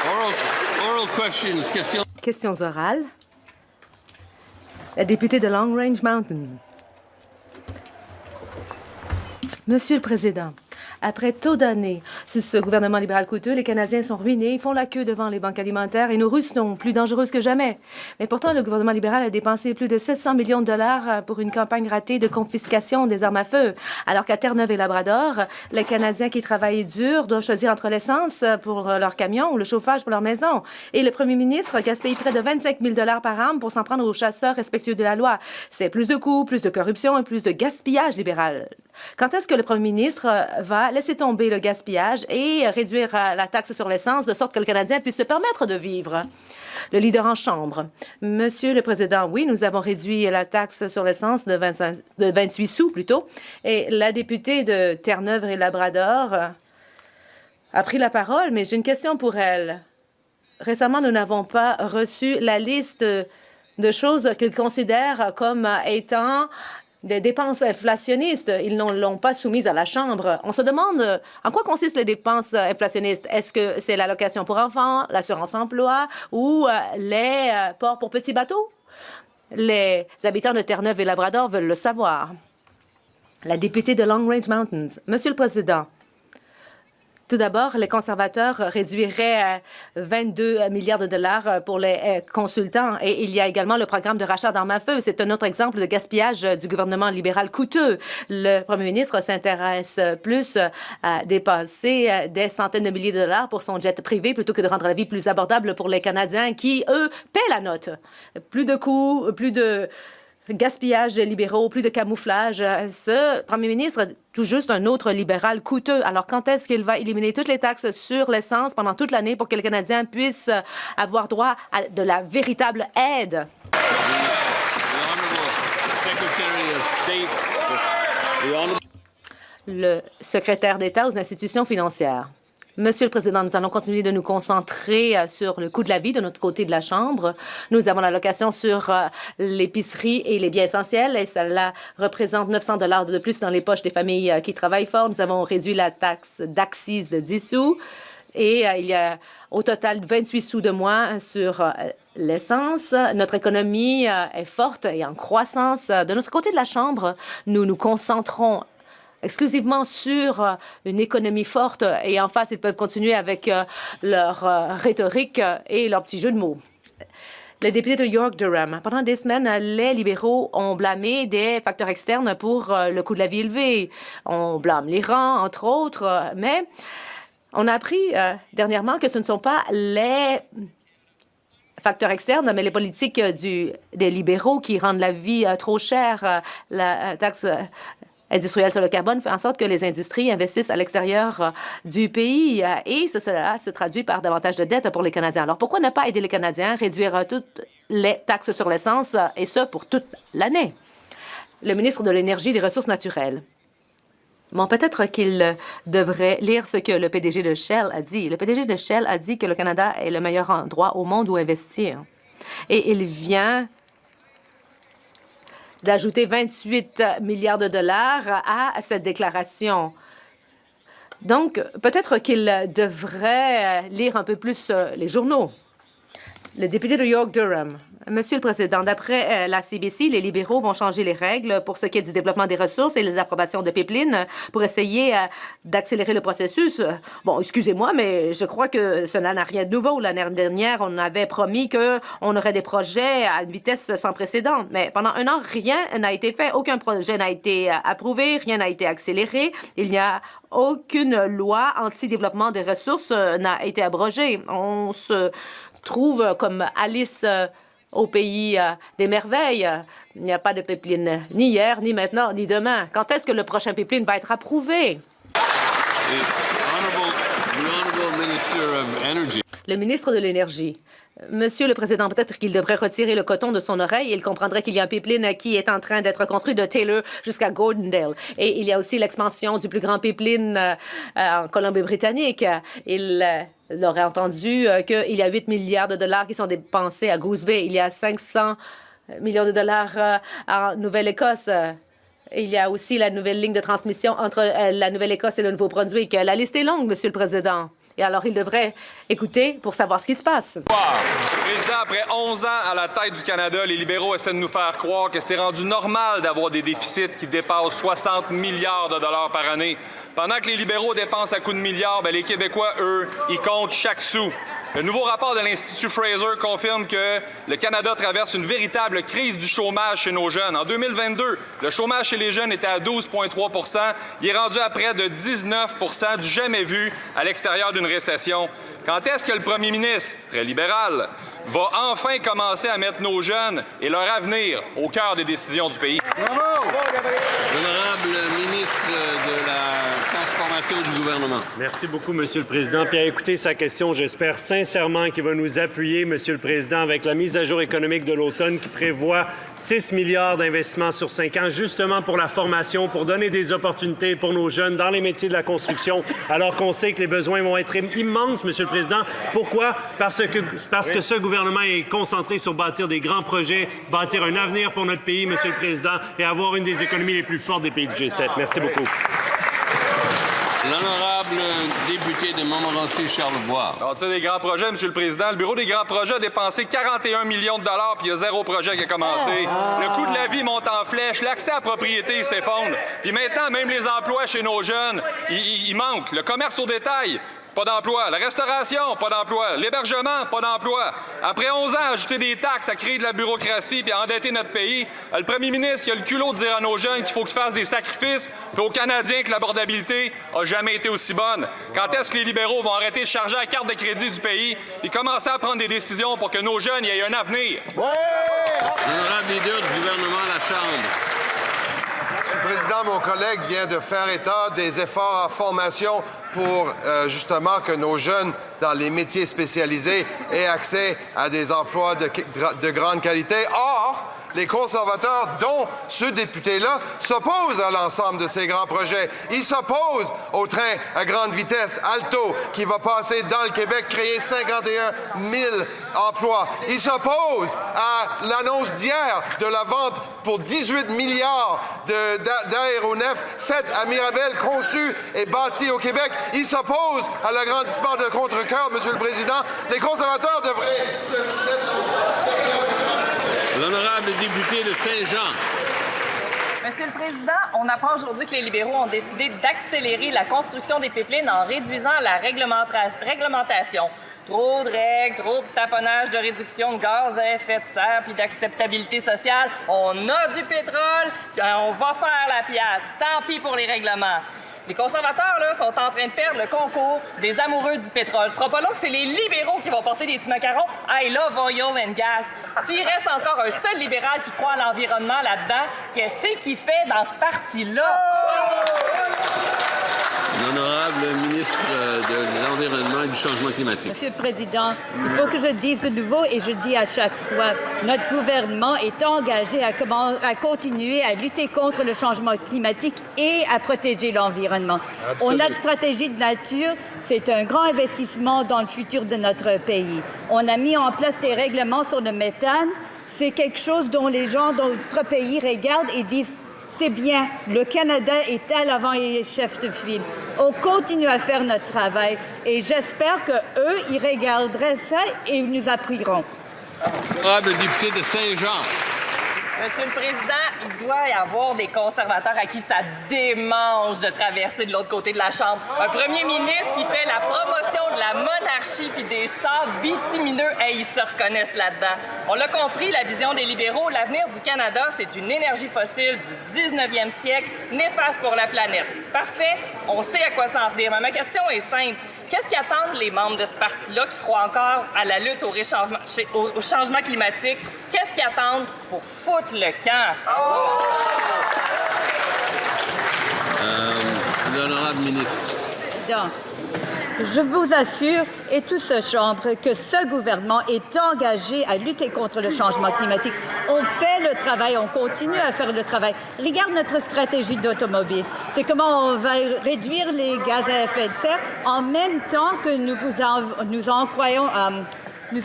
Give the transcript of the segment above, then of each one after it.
Oral questions. Questions orales. La députée de Long Range Mountain. Monsieur le Président, après tant d'années sous ce gouvernement libéral coûteux, les Canadiens sont ruinés, ils font la queue devant les banques alimentaires et nos Russes sont plus dangereuses que jamais. Mais pourtant, le gouvernement libéral a dépensé plus de 700 millions de dollars pour une campagne ratée de confiscation des armes à feu. Alors qu'à Terre-Neuve et Labrador, les Canadiens qui travaillent dur doivent choisir entre l'essence pour leur camion ou le chauffage pour leur maison. Et le premier ministre gaspille près de 25 000 dollars par arme pour s'en prendre aux chasseurs respectueux de la loi. C'est plus de coûts, plus de corruption et plus de gaspillage libéral. Quand est-ce que le premier ministre va laisser tomber le gaspillage et réduire la taxe sur l'essence de sorte que le Canadien puisse se permettre de vivre? Le leader en chambre. Monsieur le Président, oui, nous avons réduit la taxe sur l'essence de 28 sous plutôt. Et la députée de Terre-Neuve et Labrador a pris la parole, mais j'ai une question pour elle. Récemment, nous n'avons pas reçu la liste de choses qu'ils considèrent comme étant des dépenses inflationnistes. Ils ne l'ont pas soumise à la Chambre. On se demande en quoi consistent les dépenses inflationnistes. Est-ce que c'est l'allocation pour enfants, l'assurance emploi ou les ports pour petits bateaux? Les habitants de Terre-Neuve et Labrador veulent le savoir. La députée de Long Range Mountains. Monsieur le Président, tout d'abord, les conservateurs réduiraient 22 milliards de dollars pour les consultants. Et il y a également le programme de rachat d'armes à feu. C'est un autre exemple de gaspillage du gouvernement libéral coûteux. Le premier ministre s'intéresse plus à dépenser des centaines de milliers de dollars pour son jet privé plutôt que de rendre la vie plus abordable pour les Canadiens qui, eux, paient la note. Plus de coûts, plus de gaspillage libéraux, plus de camouflage. Ce premier ministre est tout juste un autre libéral coûteux. Alors, quand est-ce qu'il va éliminer toutes les taxes sur l'essence pendant toute l'année pour que les Canadiens puissent avoir droit à de la véritable aide? Le secrétaire d'État aux institutions financières. Monsieur le Président, nous allons continuer de nous concentrer sur le coût de la vie de notre côté de la Chambre. Nous avons l'allocation sur l'épicerie et les biens essentiels et cela représente 900 dollars de plus dans les poches des familles qui travaillent fort. Nous avons réduit la taxe d'accise de 10 sous et il y a au total 28 sous de moins sur l'essence. Notre économie est forte et en croissance. De notre côté de la Chambre, nous nous concentrons exclusivement sur une économie forte et en face, ils peuvent continuer avec leur rhétorique et leurs petits jeux de mots. Le député de York-Durham. Pendant des semaines, les libéraux ont blâmé des facteurs externes pour le coût de la vie élevé. On blâme l'Iran, entre autres, mais on a appris dernièrement que ce ne sont pas les facteurs externes, mais les politiques des libéraux qui rendent la vie trop chère. La taxe industrielle sur le carbone fait en sorte que les industries investissent à l'extérieur du pays et cela se traduit par davantage de dettes pour les Canadiens. Alors, pourquoi ne pas aider les Canadiens à réduire toutes les taxes sur l'essence et ce pour toute l'année? Le ministre de l'Énergie et des Ressources naturelles. Bon, peut-être qu'il devrait lire ce que le PDG de Shell a dit. Le PDG de Shell a dit que le Canada est le meilleur endroit au monde où investir. Et il vient d'ajouter 28 milliards de dollars à cette déclaration. Donc, peut-être qu'il devrait lire un peu plus les journaux. Le député de York-Durham. Monsieur le Président, d'après la CBC, les libéraux vont changer les règles pour ce qui est du développement des ressources et les approbations de pipelines pour essayer d'accélérer le processus. Bon, excusez-moi, mais je crois que cela n'a rien de nouveau. L'année dernière, on avait promis qu'on aurait des projets à une vitesse sans précédent. Mais pendant un an, rien n'a été fait. Aucun projet n'a été approuvé, rien n'a été accéléré. Il n'y a aucune loi anti-développement des ressources n'a été abrogée. On se trouve comme Alice au pays des merveilles. Il n'y a pas de pipeline ni hier, ni maintenant, ni demain. Quand est-ce que le prochain pipeline va être approuvé? Le ministre de l'Énergie. Monsieur le Président, peut-être qu'il devrait retirer le coton de son oreille. Il comprendrait qu'il y a un pipeline qui est en train d'être construit de Taylor jusqu'à Gordondale. Et il y a aussi l'expansion du plus grand pipeline en Colombie-Britannique. Il aurait entendu qu'il y a 8 milliards de dollars qui sont dépensés à Goose Bay. Il y a 500 millions de dollars en Nouvelle-Écosse. Il y a aussi la nouvelle ligne de transmission entre la Nouvelle-Écosse et le Nouveau-Brunswick. La liste est longue, Monsieur le Président. Et alors, il devrait écouter pour savoir ce qui se passe. Président, après 11 ans à la tête du Canada, les libéraux essaient de nous faire croire que c'est rendu normal d'avoir des déficits qui dépassent 60 milliards de dollars par année. Pendant que les libéraux dépensent à coups de milliards, les Québécois, eux, ils comptent chaque sou. Le nouveau rapport de l'Institut Fraser confirme que le Canada traverse une véritable crise du chômage chez nos jeunes. En 2022, le chômage chez les jeunes était à 12,3 %. Il est rendu à près de 19 % du jamais vu à l'extérieur d'une récession. Quand est-ce que le premier ministre, très libéral, va enfin commencer à mettre nos jeunes et leur avenir au cœur des décisions du pays? Bravo! L'honorable ministre de la Transformation du gouvernement. Merci beaucoup, Monsieur le Président. Puis à écouter sa question, j'espère sincèrement qu'il va nous appuyer, Monsieur le Président, avec la mise à jour économique de l'automne qui prévoit 6 milliards d'investissements sur 5 ans, justement pour la formation, pour donner des opportunités pour nos jeunes dans les métiers de la construction, alors qu'on sait que les besoins vont être immenses, Monsieur le Président. Pourquoi? Parce que ce gouvernement est concentré sur bâtir des grands projets, bâtir un avenir pour notre pays, Monsieur le Président, et avoir une des économies les plus fortes des pays du G7. Merci beaucoup. L'honorable député de Montmorency-Charlevoix. Alors, tu sais, des grands projets, Monsieur le Président, le Bureau des grands projets a dépensé 41 millions de dollars, puis il y a 0 projet qui a commencé. Le coût de la vie monte en flèche, l'accès à la propriété s'effondre. Puis maintenant, même les emplois chez nos jeunes, ils manquent. Le commerce au détail, pas d'emploi. La restauration, pas d'emploi. L'hébergement, pas d'emploi. Après 11 ans, à ajouter des taxes, à créer de la bureaucratie puis à endetter notre pays, le premier ministre il a le culot de dire à nos jeunes qu'il faut qu'ils fassent des sacrifices, puis aux Canadiens que l'abordabilité n'a jamais été aussi bonne. Quand est-ce que les libéraux vont arrêter de charger la carte de crédit du pays et commencer à prendre des décisions pour que nos jeunes aient un avenir? L'honorable leader du gouvernement à la Chambre. Monsieur le Président, mon collègue vient de faire état des efforts en formation pour justement que nos jeunes dans les métiers spécialisés aient accès à des emplois de grande qualité. Or, les conservateurs, dont ce député-là, s'opposent à l'ensemble de ces grands projets. Ils s'opposent au train à grande vitesse, Alto, qui va passer dans le Québec, créer 51 000 emplois. Ils s'opposent à l'annonce d'hier de la vente pour 18 milliards d'aéronefs faite à Mirabel, conçus et bâtis au Québec. Ils s'opposent à l'agrandissement de Contrecœur, Monsieur le Président. Les conservateurs devraient... L'honorable député de Saint-Jean. Monsieur le Président, on apprend aujourd'hui que les libéraux ont décidé d'accélérer la construction des pipelines en réduisant la réglementation. Trop de règles, trop de taponnage de réduction de gaz à effet de serre puis d'acceptabilité sociale. On a du pétrole, puis on va faire la pièce. Tant pis pour les règlements. Les conservateurs, là, sont en train de perdre le concours des amoureux du pétrole. Ce sera pas long que c'est les libéraux qui vont porter des petits macarons « I love oil and gas ». S'il reste encore un seul libéral qui croit à l'environnement là-dedans, qu'est-ce qu'il fait dans ce parti-là? L'honorable ministre de l'Environnement et du Changement climatique. Monsieur le Président, il faut que je dise de nouveau, et je dis à chaque fois, notre gouvernement est engagé à continuer à lutter contre le changement climatique et à protéger l'environnement. Notre stratégie de nature, c'est un grand investissement dans le futur de notre pays. On a mis en place des règlements sur le méthane. C'est quelque chose dont les gens dans notre pays regardent et disent c'est bien, le Canada est à l'avant et chef de file. On continue à faire notre travail et j'espère qu'eux, ils regarderaient ça et ils nous appuieront. Honorable député de Saint-Jean. Monsieur le Président, il doit y avoir des conservateurs à qui ça démange de traverser de l'autre côté de la Chambre. Un premier ministre qui fait la promotion de la monarchie puis des sables bitumineux, ils se reconnaissent là-dedans. On l'a compris, la vision des libéraux, l'avenir du Canada, c'est une énergie fossile du 19e siècle, néfaste pour la planète. Parfait, on sait à quoi s'en tenir. Mais ma question est simple. Qu'est-ce qu'attendent les membres de ce parti-là qui croient encore à la lutte au changement climatique? Qu'est-ce qu'ils attendent pour foutre le camp? L'honorable ministre. Je vous assure, et toute cette Chambre, que ce gouvernement est engagé à lutter contre le changement climatique. On fait le travail, on continue à faire le travail. Regarde notre stratégie d'automobile. C'est comment on va réduire les gaz à effet de serre en même temps que nous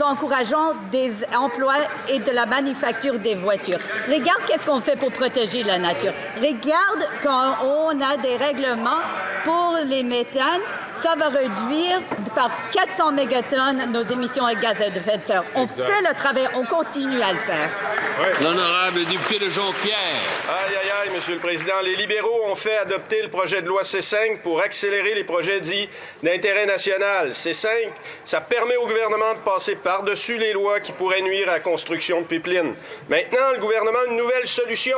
encourageons des emplois et de la manufacture des voitures. Regarde qu'est-ce qu'on fait pour protéger la nature. Regarde quand on a des règlements pour les méthanes. ça va réduire par 400 mégatonnes nos émissions de gaz à effet de serre. On fait le travail, on continue à le faire. L'honorable député de Jonquière. Aïe, aïe, aïe, Monsieur le Président. Les libéraux ont fait adopter le projet de loi C5 pour accélérer les projets dits d'intérêt national. C5, ça permet au gouvernement de passer par-dessus les lois qui pourraient nuire à la construction de pipelines. Maintenant, le gouvernement a une nouvelle solution.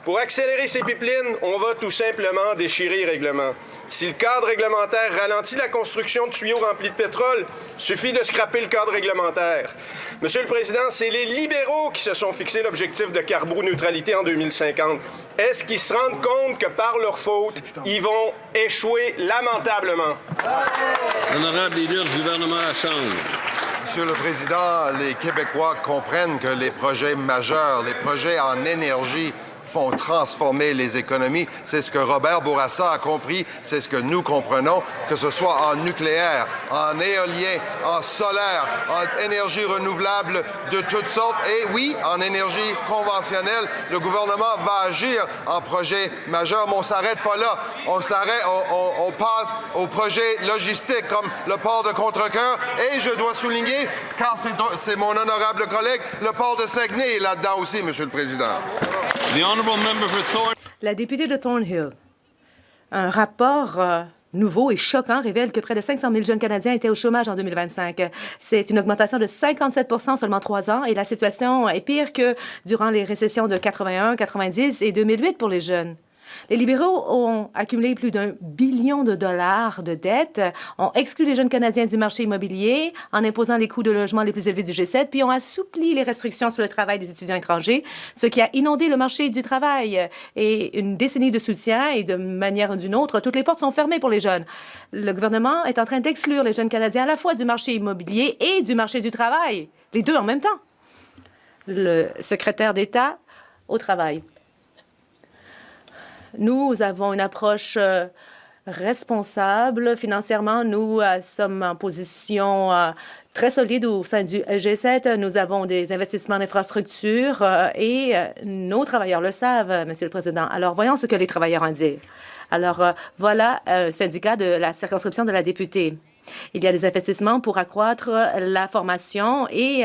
Pour accélérer ces pipelines, on va tout simplement déchirer les règlements. Si le cadre réglementaire ralentit la construction de tuyaux remplis de pétrole, suffit de scraper le cadre réglementaire. Monsieur le Président, c'est les libéraux qui se sont fixés l'objectif de carboneutralité en 2050. Est-ce qu'ils se rendent compte que par leur faute, ils vont échouer lamentablement? L'honorable leader du gouvernement à la Chambre. Monsieur le Président, les Québécois comprennent que les projets majeurs, les projets en énergie, font transformer les économies. C'est ce que Robert Bourassa a compris, c'est ce que nous comprenons, que ce soit en nucléaire, en éolien, en solaire, en énergie renouvelable de toutes sortes et oui, en énergie conventionnelle. Le gouvernement va agir en projets majeurs, mais on ne s'arrête pas là. On passe aux projets logistiques comme le port de Contrecœur et je dois souligner, car c'est mon honorable collègue, le port de Saguenay est là-dedans aussi, Monsieur le Président. La députée de Thornhill. Un rapport nouveau et choquant révèle que près de 500 000 jeunes Canadiens étaient au chômage en 2025. C'est une augmentation de 57 en seulement 3 ans et la situation est pire que durant les récessions de 81, 90 et 2008 pour les jeunes. Les libéraux ont accumulé plus d'1 billion de dollars de dettes, ont exclu les jeunes Canadiens du marché immobilier en imposant les coûts de logement les plus élevés du G7, puis ont assoupli les restrictions sur le travail des étudiants étrangers, ce qui a inondé le marché du travail. Et une décennie de soutien et de manière ou d'une autre, toutes les portes sont fermées pour les jeunes. Le gouvernement est en train d'exclure les jeunes Canadiens à la fois du marché immobilier et du marché du travail, les deux en même temps. Le secrétaire d'État au travail. Nous avons une approche responsable. Financièrement, nous sommes en position très solide au sein du G7. Nous avons des investissements en infrastructure et nos travailleurs le savent, Monsieur le Président. Alors, voyons ce que les travailleurs ont à dire. Alors, voilà un syndicat de la circonscription de la députée. Il y a des investissements pour accroître la formation et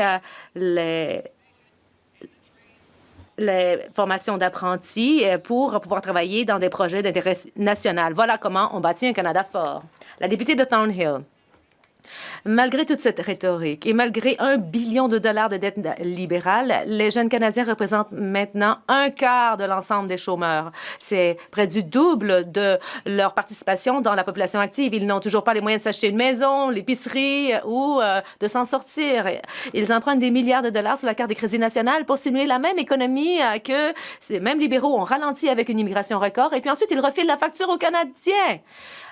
les formations d'apprentis pour pouvoir travailler dans des projets d'intérêt national. Voilà comment on bâtit un Canada fort. La députée de Thornhill. Malgré toute cette rhétorique et malgré 1 billion de dollars de dettes libérales, les jeunes Canadiens représentent maintenant 1/4 de l'ensemble des chômeurs. C'est près du double de leur participation dans la population active. Ils n'ont toujours pas les moyens de s'acheter une maison, l'épicerie ou de s'en sortir. Ils empruntent des milliards de dollars sur la carte de crédit nationale pour stimuler la même économie que ces mêmes libéraux ont ralenti avec une immigration record et puis ensuite ils refilent la facture aux Canadiens.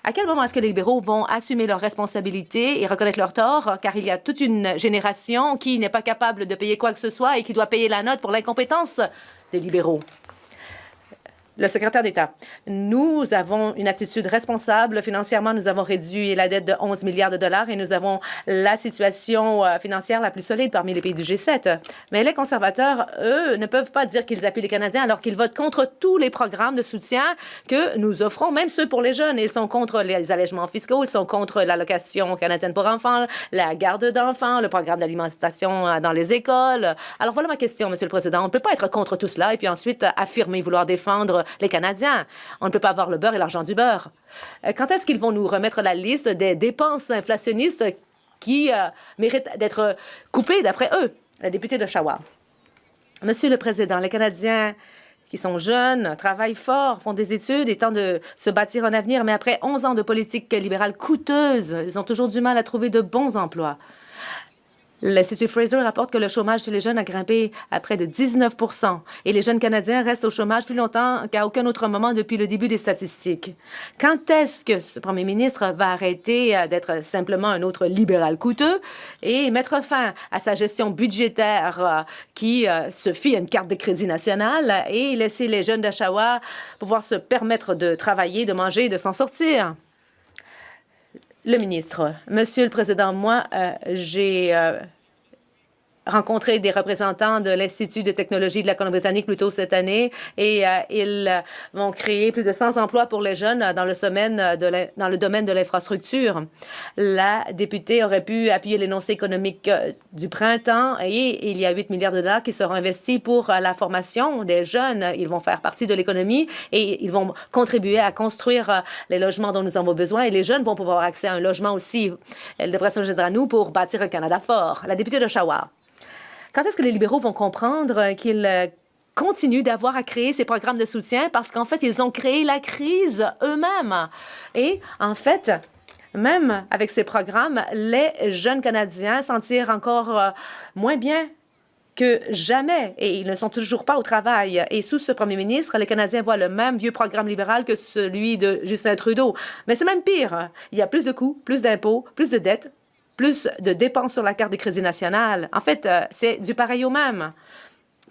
À quel moment est-ce que les libéraux vont assumer leurs responsabilités et reconnaître leurs torts, car il y a toute une génération qui n'est pas capable de payer quoi que ce soit et qui doit payer la note pour l'incompétence des libéraux? Le secrétaire d'État, nous avons une attitude responsable. Financièrement, nous avons réduit la dette de 11 milliards de dollars et nous avons la situation financière la plus solide parmi les pays du G7. Mais les conservateurs, eux, ne peuvent pas dire qu'ils appuient les Canadiens alors qu'ils votent contre tous les programmes de soutien que nous offrons, même ceux pour les jeunes. Ils sont contre les allègements fiscaux, ils sont contre l'allocation canadienne pour enfants, la garde d'enfants, le programme d'alimentation dans les écoles. Alors voilà ma question, Monsieur le Président. On ne peut pas être contre tout cela et puis ensuite affirmer vouloir défendre les Canadiens. On ne peut pas avoir le beurre et l'argent du beurre. Quand est-ce qu'ils vont nous remettre la liste des dépenses inflationnistes qui méritent d'être coupées d'après eux? La députée d'Oshawa. Monsieur le Président, les Canadiens qui sont jeunes, travaillent fort, font des études et tentent de se bâtir un avenir, mais après 11 ans de politique libérale coûteuse, ils ont toujours du mal à trouver de bons emplois. L'Institut Fraser rapporte que le chômage chez les jeunes a grimpé à près de 19 et les jeunes Canadiens restent au chômage plus longtemps qu'à aucun autre moment depuis le début des statistiques. Quand est-ce que ce premier ministre va arrêter d'être simplement un autre libéral coûteux et mettre fin à sa gestion budgétaire qui se fie à une carte de crédit nationale et laisser les jeunes d'Oshawa pouvoir se permettre de travailler, de manger, de s'en sortir? Le ministre. Monsieur le Président, moi, j'ai rencontré des représentants de l'Institut de technologie de la Colombie-Britannique plus tôt cette année et ils vont créer plus de 100 emplois pour les jeunes dans le domaine de l'infrastructure. La députée aurait pu appuyer l'énoncé économique du printemps et il y a 8 milliards de dollars qui seront investis pour la formation des jeunes. Ils vont faire partie de l'économie et ils vont contribuer à construire les logements dont nous avons besoin et les jeunes vont pouvoir avoir accès à un logement aussi. Elle devrait se joindre à nous pour bâtir un Canada fort. La députée d'Oshawa. Quand est-ce que les libéraux vont comprendre qu'ils continuent d'avoir à créer ces programmes de soutien parce qu'en fait, ils ont créé la crise eux-mêmes. Et en fait, même avec ces programmes, les jeunes Canadiens s'en tirent encore moins bien que jamais et ils ne sont toujours pas au travail. Et sous ce premier ministre, les Canadiens voient le même vieux programme libéral que celui de Justin Trudeau. Mais c'est même pire. Il y a plus de coûts, plus d'impôts, plus de dettes, plus de dépenses sur la carte de crédit nationale. En fait, c'est du pareil au même.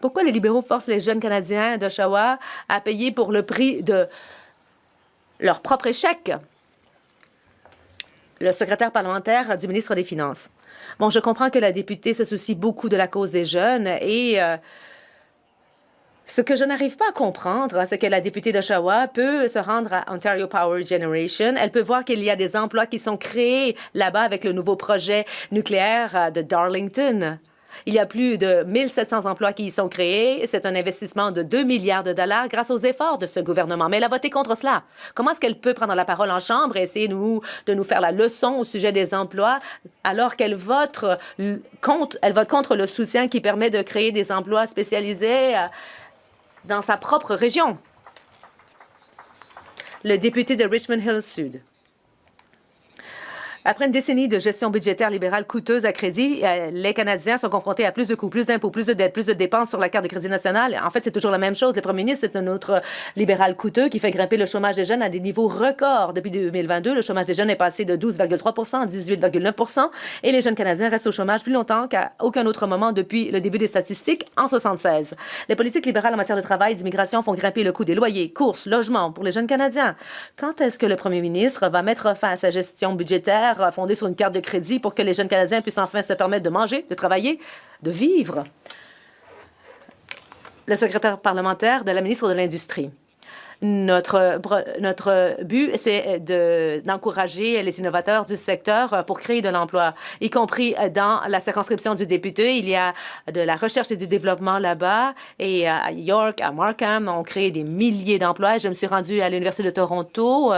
Pourquoi les libéraux forcent les jeunes Canadiens d'Oshawa à payer pour le prix de leur propre échec? Le secrétaire parlementaire du ministre des Finances. Bon, je comprends que la députée se soucie beaucoup de la cause des jeunes et ce que je n'arrive pas à comprendre, c'est que la députée d'Oshawa peut se rendre à Ontario Power Generation. Elle peut voir qu'il y a des emplois qui sont créés là-bas avec le nouveau projet nucléaire de Darlington. Il y a plus de 1700 emplois qui y sont créés. C'est un investissement de 2 milliards de dollars grâce aux efforts de ce gouvernement. Mais elle a voté contre cela. Comment est-ce qu'elle peut prendre la parole en Chambre et essayer de nous faire la leçon au sujet des emplois alors qu'elle vote contre le soutien qui permet de créer des emplois spécialisés dans sa propre région? Le député de Richmond Hill Sud. Après une décennie de gestion budgétaire libérale coûteuse à crédit, les Canadiens sont confrontés à plus de coûts, plus d'impôts, plus de dettes, plus de dépenses sur la carte de crédit nationale. En fait, c'est toujours la même chose. Le premier ministre, c'est un autre libéral coûteux qui fait grimper le chômage des jeunes à des niveaux records. Depuis 2022, le chômage des jeunes est passé de 12,3 à 18,9 et les jeunes Canadiens restent au chômage plus longtemps qu'à aucun autre moment depuis le début des statistiques en 1976. Les politiques libérales en matière de travail et d'immigration font grimper le coût des loyers, courses, logements pour les jeunes Canadiens. Quand est-ce que le premier ministre va mettre fin à sa gestion budgétaire fondée sur une carte de crédit pour que les jeunes Canadiens puissent enfin se permettre de manger, de travailler, de vivre? Le secrétaire parlementaire de la ministre de l'Industrie. Notre but, c'est d'encourager les innovateurs du secteur pour créer de l'emploi, y compris dans la circonscription du député. Il y a de la recherche et du développement là-bas. Et à York, à Markham, on crée des milliers d'emplois. Je me suis rendue à l'Université de Toronto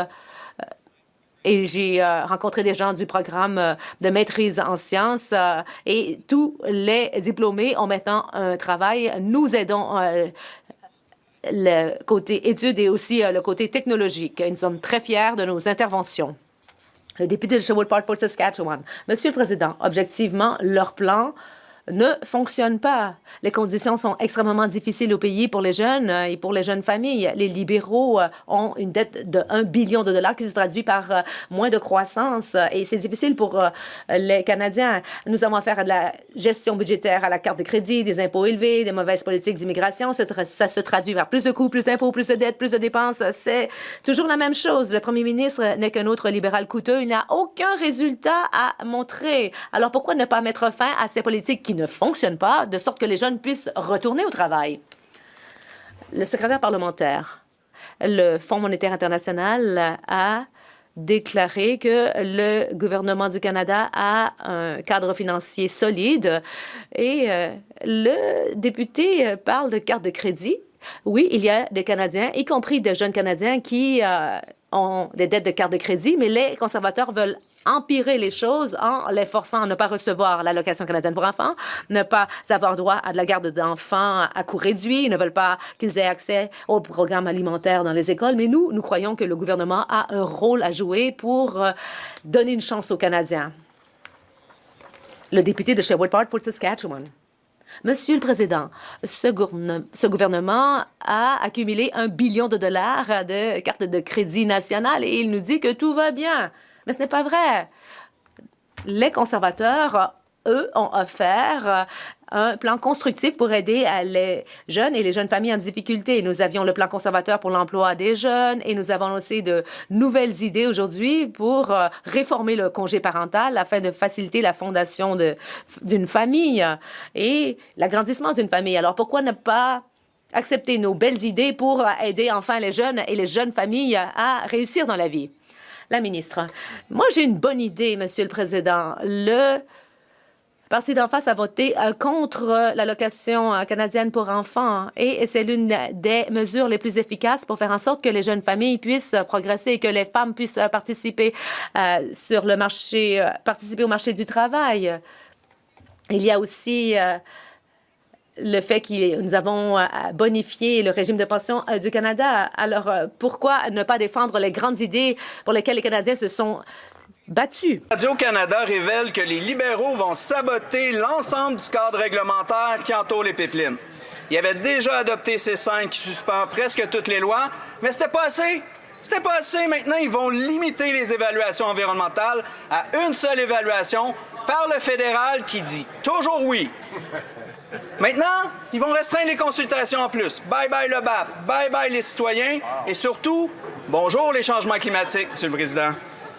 et j'ai rencontré des gens du programme de maîtrise en sciences et tous les diplômés ont maintenant un travail. Nous aidons le côté études et aussi le côté technologique. Nous sommes très fiers de nos interventions. Le député de Sherwood Park pour Saskatchewan. Monsieur le Président, objectivement, leur plan ne fonctionne pas. Les conditions sont extrêmement difficiles au pays pour les jeunes et pour les jeunes familles. Les libéraux ont une dette de 1 billion de dollars qui se traduit par moins de croissance et c'est difficile pour les Canadiens. Nous avons affaire à de la gestion budgétaire, à la carte de crédit, des impôts élevés, des mauvaises politiques d'immigration. Ça se traduit par plus de coûts, plus d'impôts, plus de dettes, plus de dépenses. C'est toujours la même chose. Le premier ministre n'est qu'un autre libéral coûteux. Il n'a aucun résultat à montrer. Alors pourquoi ne pas mettre fin à ces politiques qui ne fonctionnent pas, de sorte que les jeunes puissent retourner au travail? Le secrétaire parlementaire, le Fonds monétaire international a déclaré que le gouvernement du Canada a un cadre financier solide et le député parle de carte de crédit. Oui, il y a des Canadiens, y compris des jeunes Canadiens, qui ont des dettes de carte de crédit, mais les conservateurs veulent empirer les choses en les forçant à ne pas recevoir l'allocation canadienne pour enfants, ne pas avoir droit à de la garde d'enfants à coût réduit, ils ne veulent pas qu'ils aient accès au programme alimentaire dans les écoles. Mais nous croyons que le gouvernement a un rôle à jouer pour donner une chance aux Canadiens. Le député de Sherwood Park pour Saskatchewan. Monsieur le Président, ce gouvernement a accumulé 1 billion de dollars de cartes de crédit nationales et il nous dit que tout va bien. Mais ce n'est pas vrai. Les conservateurs eux, ont offert un plan constructif pour aider les jeunes et les jeunes familles en difficulté. Nous avions le plan conservateur pour l'emploi des jeunes et nous avons aussi de nouvelles idées aujourd'hui pour réformer le congé parental afin de faciliter la fondation d'une famille et l'agrandissement d'une famille. Alors pourquoi ne pas accepter nos belles idées pour aider enfin les jeunes et les jeunes familles à réussir dans la vie? La ministre, moi j'ai une bonne idée, Monsieur le Président. Le Parti d'en face a voté contre l'allocation canadienne pour enfants et c'est l'une des mesures les plus efficaces pour faire en sorte que les jeunes familles puissent progresser et que les femmes puissent participer participer au marché du travail. Il y a aussi le fait que nous avons bonifié le régime de pension du Canada. Alors, pourquoi ne pas défendre les grandes idées pour lesquelles les Canadiens se sont battus? Radio-Canada révèle que les libéraux vont saboter l'ensemble du cadre réglementaire qui entoure les pipelines. Ils avaient déjà adopté C5 qui suspend presque toutes les lois, mais c'était pas assez. C'était pas assez. Maintenant, ils vont limiter les évaluations environnementales à une seule évaluation par le fédéral qui dit toujours oui. Maintenant, ils vont restreindre les consultations en plus. Bye-bye le BAP, bye-bye les citoyens et surtout, bonjour les changements climatiques, M. le Président.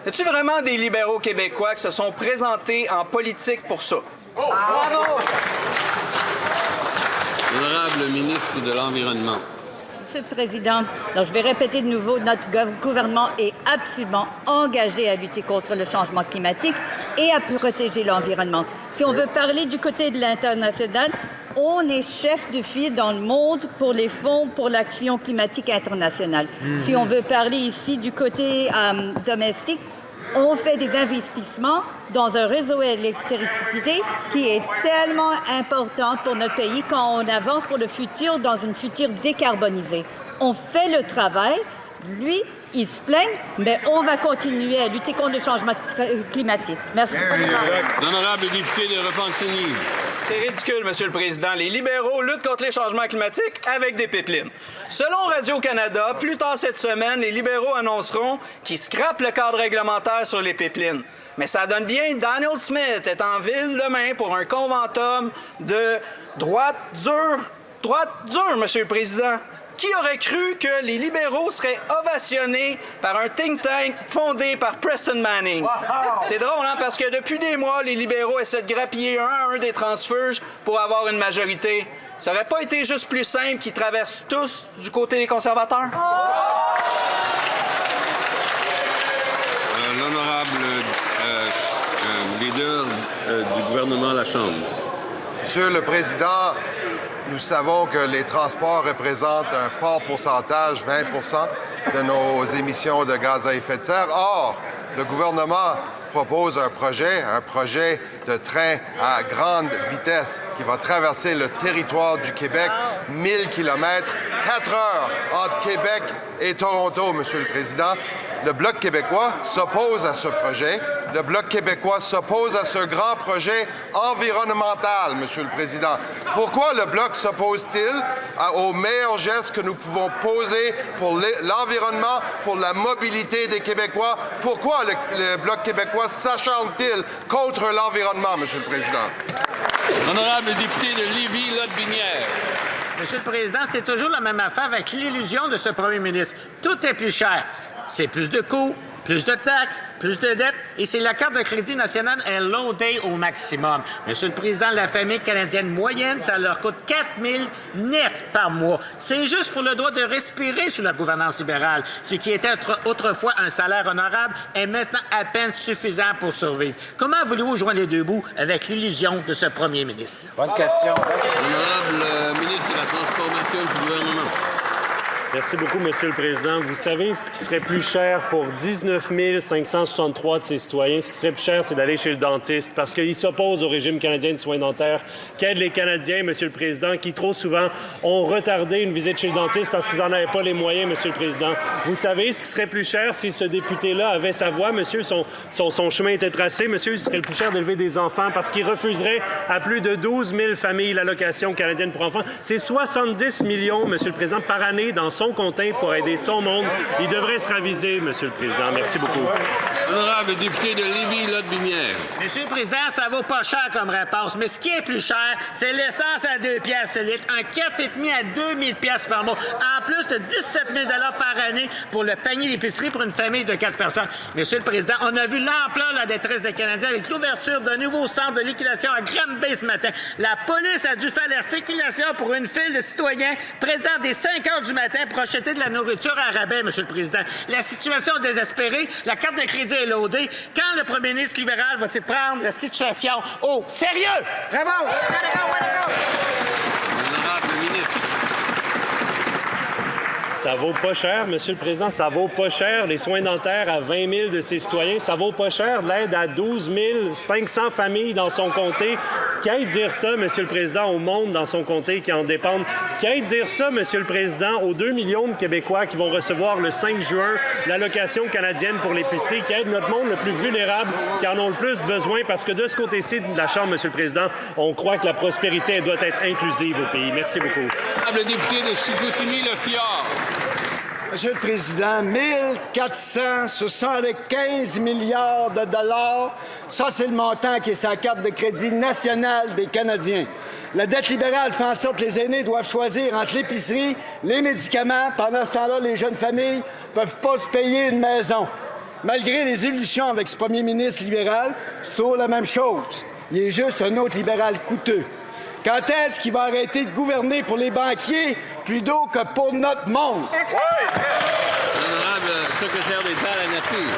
Y a-t-il vraiment des libéraux québécois qui se sont présentés en politique pour ça? Oh, bravo! Honorable ministre de l'Environnement. Monsieur le Président, donc je vais répéter de nouveau, notre gouvernement est absolument engagé à lutter contre le changement climatique et à protéger l'environnement. Si on veut parler du côté de l'international, on est chef de file dans le monde pour les fonds pour l'action climatique internationale. Si on veut parler ici du côté domestique, on fait des investissements dans un réseau d'électricité qui est tellement important pour notre pays quand on avance pour le futur dans une future décarbonisée. On fait le travail. Lui, il se plaigne, mais on va continuer à lutter contre le changement climatique. Merci. L'honorable député de Repentigny. C'est ridicule, Monsieur le Président. Les libéraux luttent contre les changements climatiques avec des pipelines. Selon Radio-Canada, plus tard cette semaine, les libéraux annonceront qu'ils scrapent le cadre réglementaire sur les pipelines. Mais ça donne bien Daniel Smith est en ville demain pour un conventum de droite dure, Monsieur le Président. Qui aurait cru que les libéraux seraient ovationnés par un think tank fondé par Preston Manning? C'est drôle, hein, parce que depuis des mois, les libéraux essaient de grappiller un à un des transfuges pour avoir une majorité. Ça aurait pas été juste plus simple qu'ils traversent tous du côté des conservateurs? L'honorable leader du gouvernement à la Chambre. Monsieur le Président, nous savons que les transports représentent un fort pourcentage, 20 de nos émissions de gaz à effet de serre. Or, le gouvernement propose un projet de train à grande vitesse qui va traverser le territoire du Québec, 1000 km, 4 heures entre Québec et Toronto, Monsieur le Président. Le Bloc québécois s'oppose à ce projet. Le Bloc québécois s'oppose à ce grand projet environnemental, Monsieur le Président. Pourquoi le Bloc s'oppose-t-il aux meilleurs gestes que nous pouvons poser pour l'environnement, pour la mobilité des Québécois? Pourquoi le Bloc québécois s'acharne-t-il contre l'environnement, Monsieur le Président? Honorable député de Lévis-Lotbinière. Monsieur le Président, c'est toujours la même affaire avec l'illusion de ce premier ministre. Tout est plus cher. C'est plus de coûts, plus de taxes, plus de dettes, et c'est la carte de crédit nationale est loadée au maximum. Monsieur le Président, la famille canadienne moyenne, ça leur coûte 4 000 net par mois. C'est juste pour le droit de respirer sous la gouvernance libérale. Ce qui était autrefois un salaire honorable est maintenant à peine suffisant pour survivre. Comment voulez-vous joindre les deux bouts avec l'illusion de ce premier ministre? Bonne question. Honorable ministre de la Transformation du gouvernement. Merci beaucoup, Monsieur le Président. Vous savez ce qui serait plus cher pour 19 563 de ces citoyens? Ce qui serait plus cher, c'est d'aller chez le dentiste parce qu'ils s'opposent au régime canadien de soins dentaires qui aide les Canadiens, Monsieur le Président, qui trop souvent ont retardé une visite chez le dentiste parce qu'ils n'en avaient pas les moyens, Monsieur le Président. Vous savez ce qui serait plus cher si ce député-là avait sa voix, Monsieur? Son chemin était tracé, Monsieur. Il serait le plus cher d'élever des enfants parce qu'il refuserait à plus de 12 000 familles l'allocation canadienne pour enfants. C'est 70 millions, Monsieur le Président, par année dans son comté pour aider son monde. Il devrait se raviser, Monsieur le Président. Merci beaucoup. Honorable député de Lévis-Lotbinière. Monsieur le Président, ça vaut pas cher comme réponse, mais ce qui est plus cher, c'est l'essence à 2 piastres le litre, un 4,5 à 2000 piastres par mois, en plus de 17 000 par année pour le panier d'épicerie pour une famille de 4 personnes. Monsieur le Président, on a vu l'ampleur de la détresse des Canadiens avec l'ouverture d'un nouveau centre de liquidation à Granby ce matin. La police a dû faire la circulation pour une file de citoyens présents dès 5 heures du matin pour acheter de la nourriture à rabais, Monsieur le Président. La situation est désespérée, la carte de crédit est loadée. Quand le premier ministre libéral va-t-il prendre la situation au sérieux? Bravo! Honorable ministre. Ça vaut pas cher, Monsieur le Président, ça vaut pas cher. Les soins dentaires à 20 000 de ses citoyens, ça vaut pas cher. L'aide à 12 500 familles dans son comté. Qui aille dire ça, Monsieur le Président, au monde dans son comté qui en dépendent? Qui aille dire ça, Monsieur le Président, aux 2 millions de Québécois qui vont recevoir le 5 juin l'allocation canadienne pour l'épicerie, qui aide notre monde le plus vulnérable, qui en ont le plus besoin, parce que de ce côté-ci de la Chambre, Monsieur le Président, on croit que la prospérité elle doit être inclusive au pays. Merci beaucoup. Honorable député de Chicoutimi-Le-Fjord. Monsieur le Président, 1475 milliards de dollars, ça c'est le montant qui est sur la carte de crédit nationale des Canadiens. La dette libérale fait en sorte que les aînés doivent choisir entre l'épicerie, les médicaments. Pendant ce temps-là, les jeunes familles ne peuvent pas se payer une maison. Malgré les illusions avec ce premier ministre libéral, c'est toujours la même chose. Il est juste un autre libéral coûteux. Quand est-ce qu'il va arrêter de gouverner pour les banquiers plutôt que pour notre monde? L'honorable secrétaire d'État à la Nature.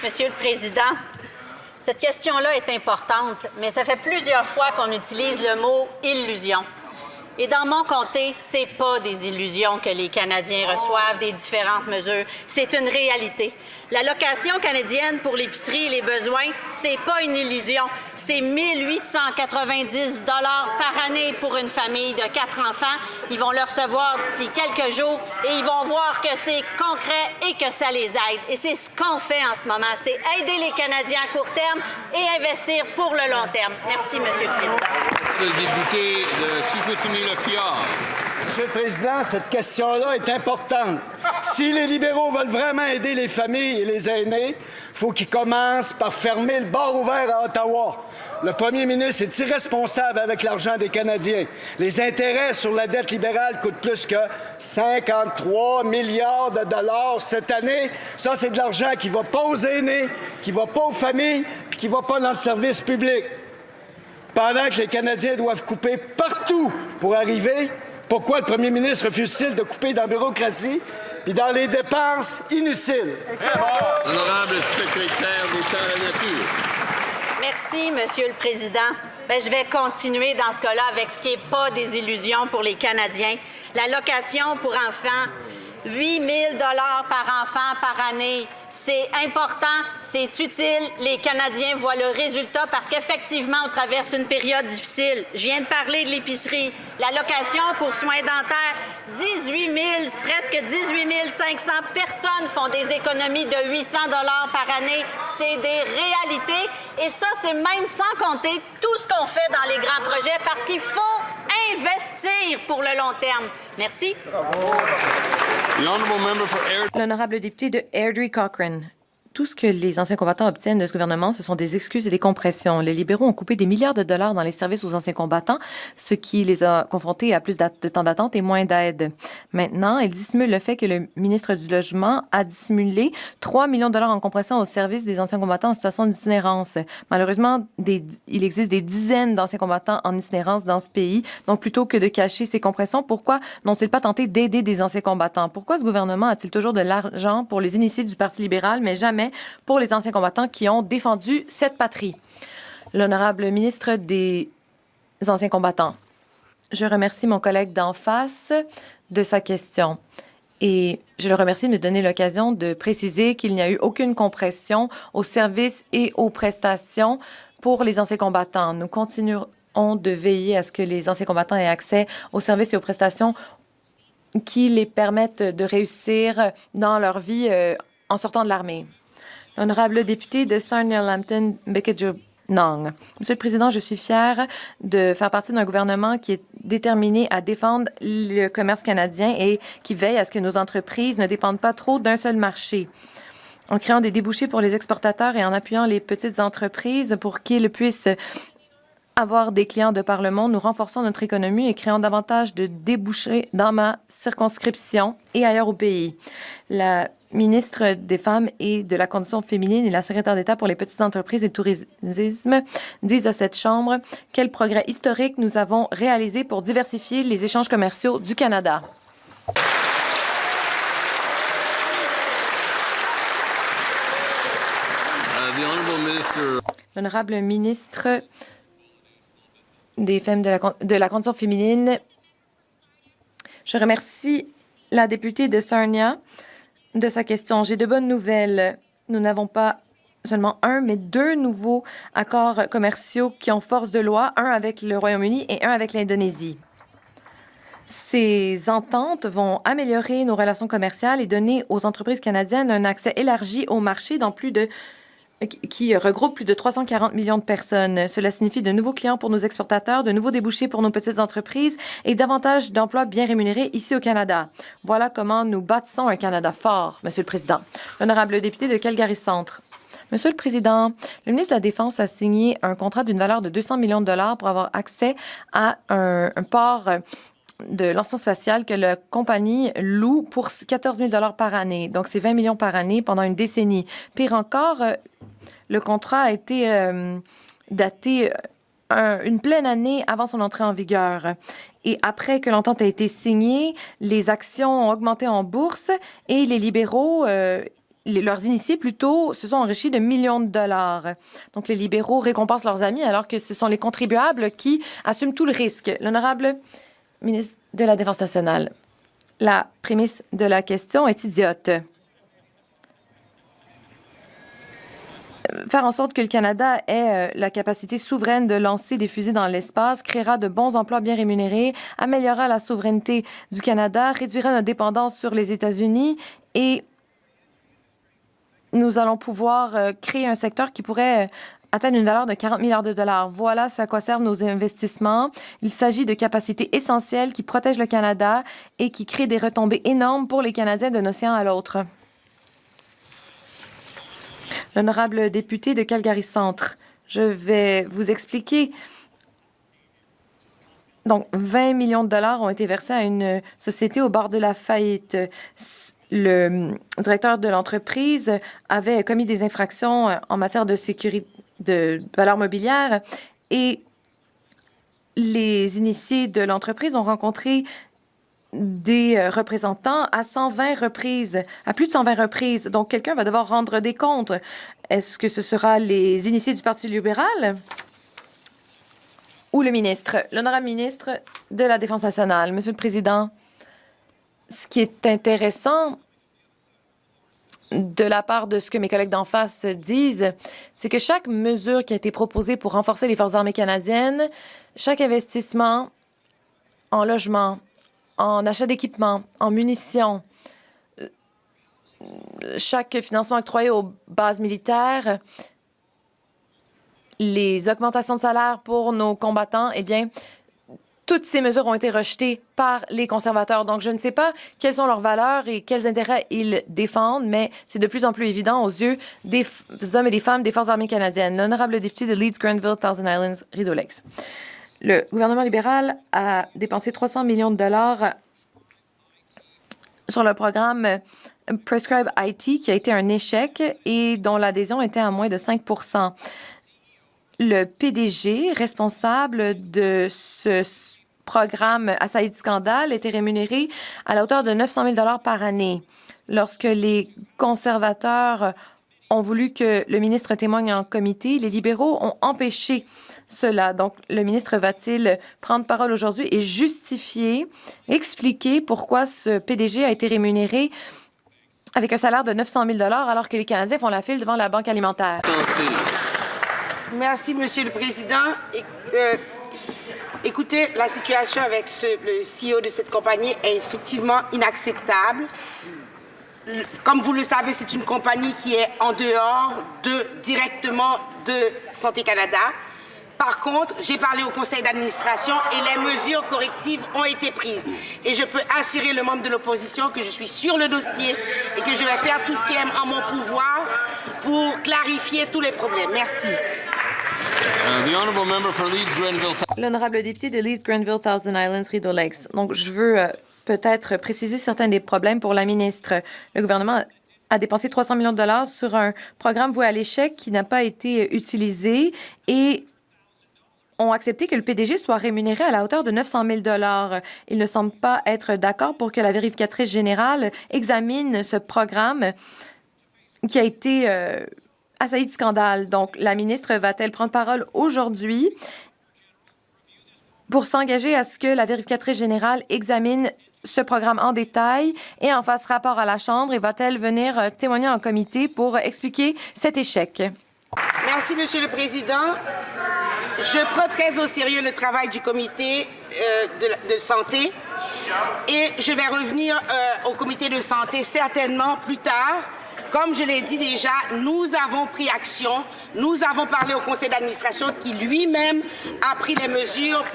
Monsieur le Président, cette question-là est importante, mais ça fait plusieurs fois qu'on utilise le mot « illusion ». Et dans mon comté, c'est pas des illusions que les Canadiens reçoivent des différentes mesures. C'est une réalité. L'allocation canadienne pour l'épicerie et les besoins, c'est pas une illusion. C'est 1 890 $ par année pour une famille de 4 enfants. Ils vont le recevoir d'ici quelques jours et ils vont voir que c'est concret et que ça les aide. Et c'est ce qu'on fait en ce moment. C'est aider les Canadiens à court terme et investir pour le long terme. Merci, Monsieur le Président. Le député de Chicoutimi-Le-Fjord. Monsieur le Président, cette question-là est importante. Si les libéraux veulent vraiment aider les familles et les aînés, il faut qu'ils commencent par fermer le bar ouvert à Ottawa. Le premier ministre est irresponsable avec l'argent des Canadiens. Les intérêts sur la dette libérale coûtent plus que 53 milliards de dollars cette année. Ça, c'est de l'argent qui ne va pas aux aînés, qui ne va pas aux familles, puis qui ne va pas dans le service public. Pendant que les Canadiens doivent couper partout pour arriver, pourquoi le premier ministre refuse-t-il de couper dans la bureaucratie et dans les dépenses inutiles? Honorable secrétaire d'État à la Nature. Merci, Monsieur le Président. Je vais continuer dans ce cas-là avec ce qui n'est pas des illusions pour les Canadiens. L'allocation pour enfants, 8 000 $ par enfant par année. C'est important, c'est utile. Les Canadiens voient le résultat parce qu'effectivement, on traverse une période difficile. Je viens de parler de l'épicerie. L'allocation pour soins dentaires, 18 000, presque 18 500 personnes font des économies de 800 $ par année. C'est des réalités. Et ça, c'est même sans compter tout ce qu'on fait dans les grands projets parce qu'il faut investir pour le long terme. Merci. L'honorable député de Airdrie-Cochrane. Tout ce que les anciens combattants obtiennent de ce gouvernement, ce sont des excuses et des compressions. Les libéraux ont coupé des milliards de dollars dans les services aux anciens combattants, ce qui les a confrontés à plus de temps d'attente et moins d'aide. Maintenant, ils dissimulent le fait que le ministre du Logement a dissimulé 3 millions de dollars en compression au service des anciens combattants en situation d'itinérance. Malheureusement, il existe des dizaines d'anciens combattants en itinérance dans ce pays. Donc, plutôt que de cacher ces compressions, pourquoi n'ont-ils pas tenté d'aider des anciens combattants? Pourquoi ce gouvernement a-t-il toujours de l'argent pour les initiés du Parti libéral, mais jamais pour les anciens combattants qui ont défendu cette patrie? L'honorable ministre des anciens combattants. Je remercie mon collègue d'en face de sa question. Et je le remercie de me donner l'occasion de préciser qu'il n'y a eu aucune compression aux services et aux prestations pour les anciens combattants. Nous continuerons de veiller à ce que les anciens combattants aient accès aux services et aux prestations qui les permettent de réussir dans leur vie en sortant de l'armée. L'honorable député de Sarnia-Lambton, Nang. Monsieur le Président, je suis fière de faire partie d'un gouvernement qui est déterminé à défendre le commerce canadien et qui veille à ce que nos entreprises ne dépendent pas trop d'un seul marché. En créant des débouchés pour les exportateurs et en appuyant les petites entreprises pour qu'ils puissent avoir des clients de par le monde, nous renforçons notre économie et créons davantage de débouchés dans ma circonscription et ailleurs au pays. La ministre des Femmes et de la Condition féminine et la secrétaire d'État pour les petites entreprises et le tourisme disent à cette Chambre quel progrès historique nous avons réalisé pour diversifier les échanges commerciaux du Canada. L'honorable ministre des Femmes de la Condition féminine. Je remercie la députée de Sarnia de sa question. J'ai de bonnes nouvelles. Nous n'avons pas seulement un, mais 2 nouveaux accords commerciaux qui ont force de loi, un avec le Royaume-Uni et un avec l'Indonésie. Ces ententes vont améliorer nos relations commerciales et donner aux entreprises canadiennes un accès élargi au marché qui regroupe plus de 340 millions de personnes. Cela signifie de nouveaux clients pour nos exportateurs, de nouveaux débouchés pour nos petites entreprises et davantage d'emplois bien rémunérés ici au Canada. Voilà comment nous bâtissons un Canada fort, Monsieur le Président. L'honorable député de Calgary Centre. Monsieur le Président, le ministre de la Défense a signé un contrat d'une valeur de 200 millions de dollars pour avoir accès à un port de lancement spatial que la compagnie loue pour 14 000 $ par année. Donc, c'est 20 millions par année pendant une décennie. Pire encore, le contrat a été daté une pleine année avant son entrée en vigueur. Et après que l'entente a été signée, les actions ont augmenté en bourse et les libéraux, leurs initiés plutôt, se sont enrichis de millions de dollars. Donc, les libéraux récompensent leurs amis alors que ce sont les contribuables qui assument tout le risque. L'honorable ministre de la Défense nationale. La prémisse de la question est idiote. Faire en sorte que le Canada ait la capacité souveraine de lancer des fusées dans l'espace créera de bons emplois bien rémunérés, améliorera la souveraineté du Canada, réduira notre dépendance sur les États-Unis et nous allons pouvoir créer un secteur qui pourrait atteindre une valeur de 40 milliards de dollars. Voilà ce à quoi servent nos investissements. Il s'agit de capacités essentielles qui protègent le Canada et qui créent des retombées énormes pour les Canadiens d'un océan à l'autre. L'honorable député de Calgary Centre, je vais vous expliquer. Donc, 20 millions de dollars ont été versés à une société au bord de la faillite. Le directeur de l'entreprise avait commis des infractions en matière de sécurité de valeurs mobilières et les initiés de l'entreprise ont rencontré des représentants à plus de 120 reprises. Donc, quelqu'un va devoir rendre des comptes. Est-ce que ce sera les initiés du Parti libéral ou le ministre? L'honorable ministre de la Défense nationale. Monsieur le Président, ce qui est intéressant de la part de ce que mes collègues d'en face disent, c'est que chaque mesure qui a été proposée pour renforcer les forces armées canadiennes, chaque investissement en logement, en achat d'équipements, en munitions, chaque financement octroyé aux bases militaires, les augmentations de salaire pour nos combattants, eh bien, toutes ces mesures ont été rejetées par les conservateurs. Donc, je ne sais pas quelles sont leurs valeurs et quels intérêts ils défendent, mais c'est de plus en plus évident aux yeux des hommes et des femmes des Forces armées canadiennes. L'honorable député de Leeds, Grenville, Thousand Islands, Rideau Lakes. Le gouvernement libéral a dépensé 300 millions de dollars sur le programme Prescribe IT, qui a été un échec et dont l'adhésion était à moins de 5 %. Le PDG responsable de ce programme assailli de scandale était rémunéré à la hauteur de 900 000 $ par année. Lorsque les conservateurs ont voulu que le ministre témoigne en comité, les libéraux ont empêché cela. Donc, le ministre va-t-il prendre parole aujourd'hui et justifier, expliquer pourquoi ce PDG a été rémunéré avec un salaire de 900 000 $ alors que les Canadiens font la file devant la Banque alimentaire? Merci, Monsieur le Président. Écoutez, la situation avec le CEO de cette compagnie est effectivement inacceptable. comme vous le savez, c'est une compagnie qui est en dehors directement de Santé Canada. Par contre, j'ai parlé au conseil d'administration et les mesures correctives ont été prises. Et je peux assurer le membre de l'opposition que je suis sur le dossier et que je vais faire tout ce qui est en mon pouvoir pour clarifier tous les problèmes. Merci. L'honorable député de Leeds, Grenville, Thousand Islands, Rideau Lakes. Donc, je veux peut-être préciser certains des problèmes pour la ministre. Le gouvernement a dépensé 300 millions de dollars sur un programme voué à l'échec qui n'a pas été utilisé et ont accepté que le PDG soit rémunéré à la hauteur de 900 000 $. Ils ne semblent pas être d'accord pour que la vérificatrice générale examine ce programme qui a été assailli de scandale. Donc, la ministre va-t-elle prendre parole aujourd'hui pour s'engager à ce que la vérificatrice générale examine ce programme en détail et en fasse rapport à la Chambre et va-t-elle venir témoigner en comité pour expliquer cet échec? Merci, Monsieur le Président. Je prends très au sérieux le travail du comité de santé et je vais revenir au comité de santé certainement plus tard. Comme je l'ai dit déjà, nous avons pris action. Nous avons parlé au conseil d'administration qui lui-même a pris les mesures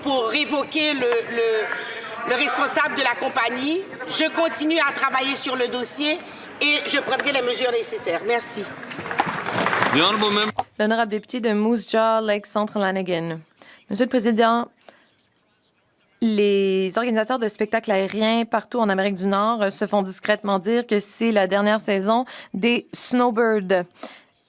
pour révoquer le responsable de la compagnie. Je continue à travailler sur le dossier et je prendrai les mesures nécessaires. Merci. L'honorable député de Moose Jaw, Lake Centre, Lanigan. Monsieur le Président, les organisateurs de spectacles aériens partout en Amérique du Nord se font discrètement dire que c'est la dernière saison des Snowbirds.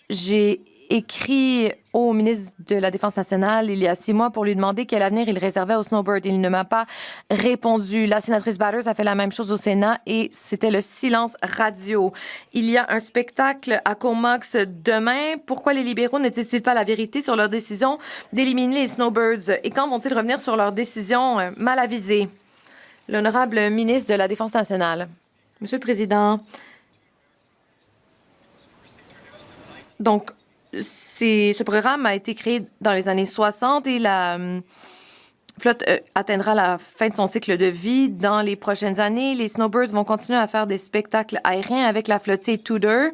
J'ai écrit au ministre de la Défense nationale il y a 6 mois pour lui demander quel avenir il réservait aux Snowbirds. Il ne m'a pas répondu. La sénatrice Batters a fait la même chose au Sénat et c'était le silence radio. Il y a un spectacle à Comox demain. Pourquoi les libéraux ne disent-ils pas la vérité sur leur décision d'éliminer les Snowbirds? Et quand vont-ils revenir sur leur décision mal avisée? L'honorable ministre de la Défense nationale. Monsieur le Président, donc, ce programme a été créé dans les années 60 et la flotte atteindra la fin de son cycle de vie dans les prochaines années. Les Snowbirds vont continuer à faire des spectacles aériens avec la flottille Tudor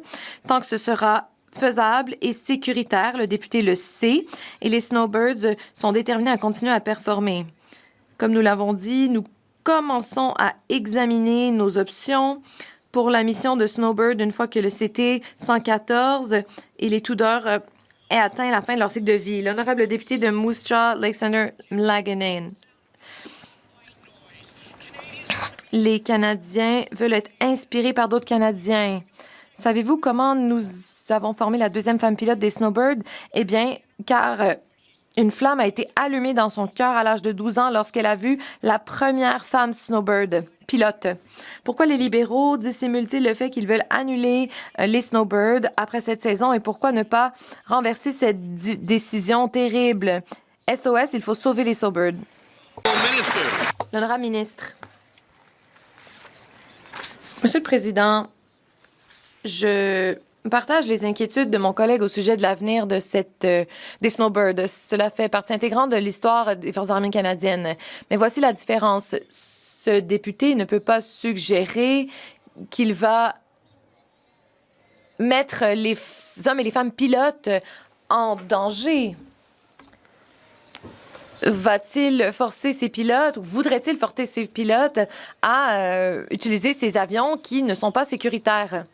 tant que ce sera faisable et sécuritaire. Le député le sait et les Snowbirds sont déterminés à continuer à performer. Comme nous l'avons dit, nous commençons à examiner nos options pour la mission de Snowbird une fois que le CT 114 et les Tudor aient atteint la fin de leur cycle de vie. L'honorable député de Moose Jaw, Lake Center, Laganen. Les Canadiens veulent être inspirés par d'autres Canadiens. Savez-vous comment nous avons formé la deuxième femme pilote des Snowbirds? Eh bien, car une flamme a été allumée dans son cœur à l'âge de 12 ans lorsqu'elle a vu la première femme Snowbird pilote. Pourquoi les libéraux dissimulent-ils le fait qu'ils veulent annuler les Snowbirds après cette saison et pourquoi ne pas renverser cette décision terrible? SOS, il faut sauver les Snowbirds. L'honorable ministre. Monsieur le Président, je partage les inquiétudes de mon collègue au sujet de l'avenir de des Snowbirds. Cela fait partie intégrante de l'histoire des Forces armées canadiennes. Mais voici la différence. Ce député ne peut pas suggérer qu'il va mettre les hommes et les femmes pilotes en danger. Va-t-il forcer ces pilotes ou voudrait-il forcer ces pilotes à utiliser ces avions qui ne sont pas sécuritaires?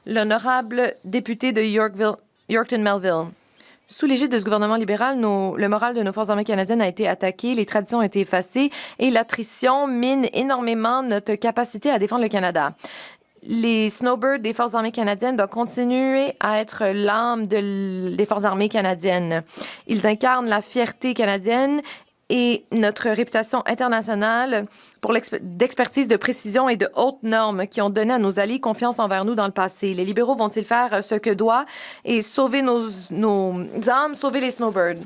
L'honorable député de Yorkton-Melville. Sous l'égide de ce gouvernement libéral, le moral de nos forces armées canadiennes a été attaqué, les traditions ont été effacées et l'attrition mine énormément notre capacité à défendre le Canada. Les Snowbirds des forces armées canadiennes doivent continuer à être l'âme des forces armées canadiennes. Ils incarnent la fierté canadienne et notre réputation internationale pour d'expertise, de précision et de hautes normes qui ont donné à nos alliés confiance envers nous dans le passé. Les libéraux vont-ils faire ce que doit et sauver nos âmes, sauver les Snowbirds?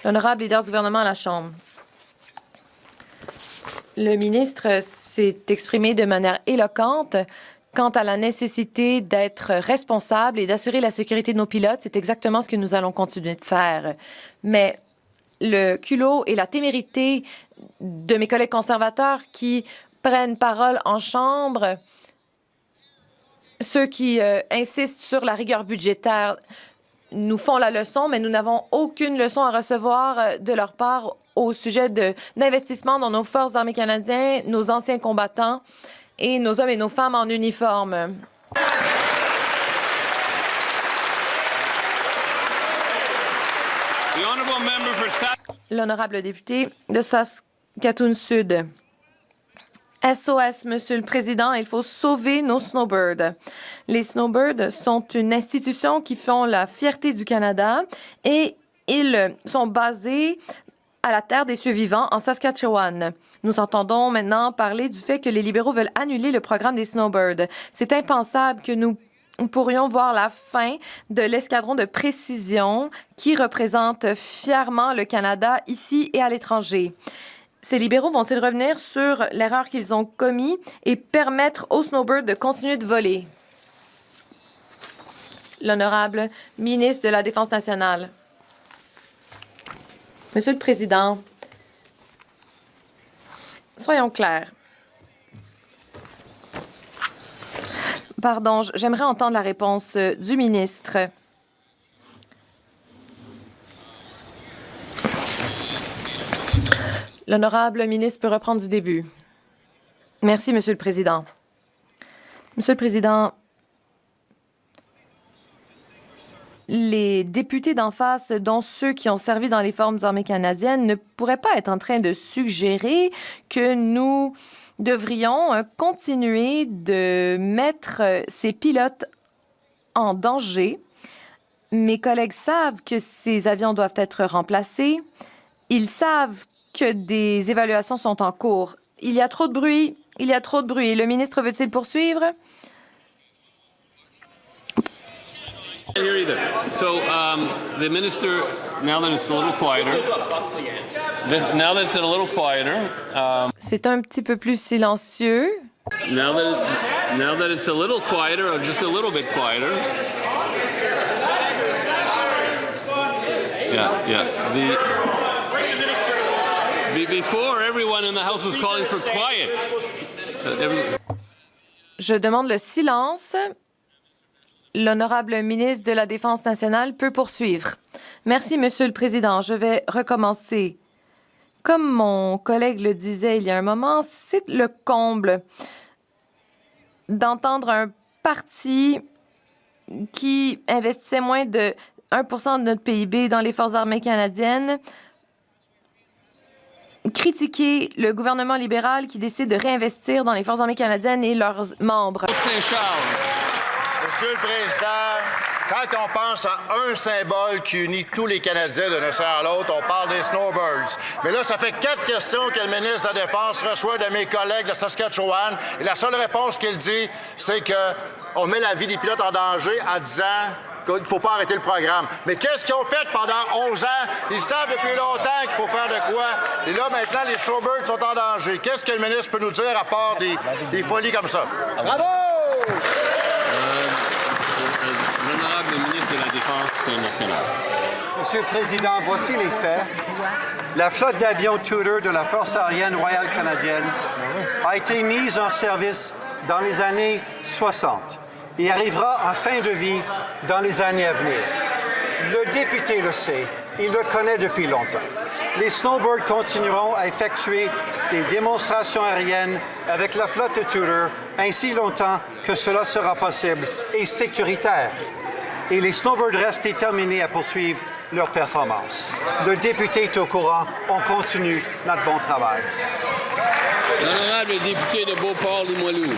L'honorable leader du gouvernement à la Chambre. Le ministre s'est exprimé de manière éloquente quant à la nécessité d'être responsable et d'assurer la sécurité de nos pilotes. C'est exactement ce que nous allons continuer de faire. Mais le culot et la témérité de mes collègues conservateurs qui prennent parole en Chambre Ceux qui insistent sur la rigueur budgétaire nous font la leçon, mais nous n'avons aucune leçon à recevoir de leur part au sujet d'investissement dans nos forces armées canadiennes, nos anciens combattants et nos hommes et nos femmes en uniforme. L'honorable député de Saskatoon-Sud. SOS, Monsieur le Président, il faut sauver nos snowbirds. Les snowbirds sont une institution qui font la fierté du Canada et ils sont basés à la Terre des cieux vivants en Saskatchewan. Nous entendons maintenant parler du fait que les libéraux veulent annuler le programme des snowbirds. C'est impensable que nous pourrions voir la fin de l'escadron de précision qui représente fièrement le Canada ici et à l'étranger. Ces libéraux vont-ils revenir sur l'erreur qu'ils ont commise et permettre aux snowbirds de continuer de voler? L'honorable ministre de la Défense nationale. Monsieur le Président, soyons clairs. Pardon, j'aimerais entendre la réponse du ministre. L'honorable ministre peut reprendre du début. Merci, Monsieur le Président. Monsieur le Président, les députés d'en face, dont ceux qui ont servi dans les forces armées canadiennes, ne pourraient pas être en train de suggérer que nous devrions continuer de mettre ces pilotes en danger. Mes collègues savent que ces avions doivent être remplacés. Ils savent que des évaluations sont en cours. Il y a trop de bruit. Il y a trop de bruit. Le ministre veut-il poursuivre? Can't hear either. So the minister, now that it's a little quieter, c'est un petit peu plus silencieux. Now that it's a little quieter, or just a little bit quieter. Yeah. Before, everyone in the House was calling for quiet. Je demande le silence. L'honorable ministre de la Défense nationale peut poursuivre. Merci, Monsieur le Président. Je vais recommencer. Comme mon collègue le disait il y a un moment, c'est le comble d'entendre un parti qui investissait moins de 1 % de notre PIB dans les forces armées canadiennes critiquer le gouvernement libéral qui décide de réinvestir dans les forces armées canadiennes et leurs membres. Monsieur le Président, quand on pense à un symbole qui unit tous les Canadiens d'un océan à l'autre, on parle des snowbirds. Mais là, ça fait 4 questions que le ministre de la Défense reçoit de mes collègues de Saskatchewan. Et la seule réponse qu'il dit, c'est qu'on met la vie des pilotes en danger en disant qu'il ne faut pas arrêter le programme. Mais qu'est-ce qu'ils ont fait pendant 11 ans? Ils savent depuis longtemps qu'il faut faire de quoi. Et là, maintenant, les snowbirds sont en danger. Qu'est-ce que le ministre peut nous dire à part des folies comme ça? Bravo! L'honorable ministre de la Défense nationale. Monsieur le Président, voici les faits. La flotte d'avions Tudor de la Force aérienne royale canadienne a été mise en service dans les années 60 et arrivera en fin de vie dans les années à venir. Le député le sait, il le connaît depuis longtemps. Les snowbirds continueront à effectuer des démonstrations aériennes avec la flotte de Tudor ainsi longtemps que cela sera possible et sécuritaire. Et les snowbirds restent déterminés à poursuivre leur performance. Le député est au courant, on continue notre bon travail. L'honorable député de Beauport-Limoilou.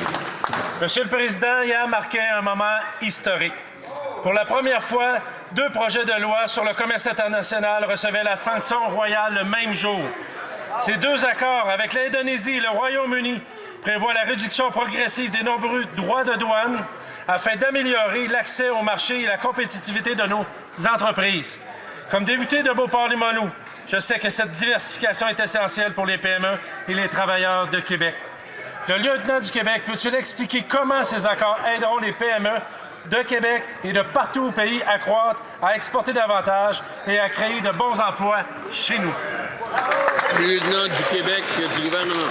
Monsieur le Président, hier marquait un moment historique. Pour la première fois, 2 projets de loi sur le commerce international recevaient la sanction royale le même jour. Ces 2 accords avec l'Indonésie et le Royaume-Uni prévoient la réduction progressive des nombreux droits de douane afin d'améliorer l'accès au marché et la compétitivité de nos entreprises. Comme député de Beauport-Limoilou, je sais que cette diversification est essentielle pour les PME et les travailleurs de Québec. Le lieutenant du Québec peut-il expliquer comment ces accords aideront les PME de Québec et de partout au pays à croître, à exporter davantage et à créer de bons emplois chez nous? Le lieutenant du Québec du gouvernement.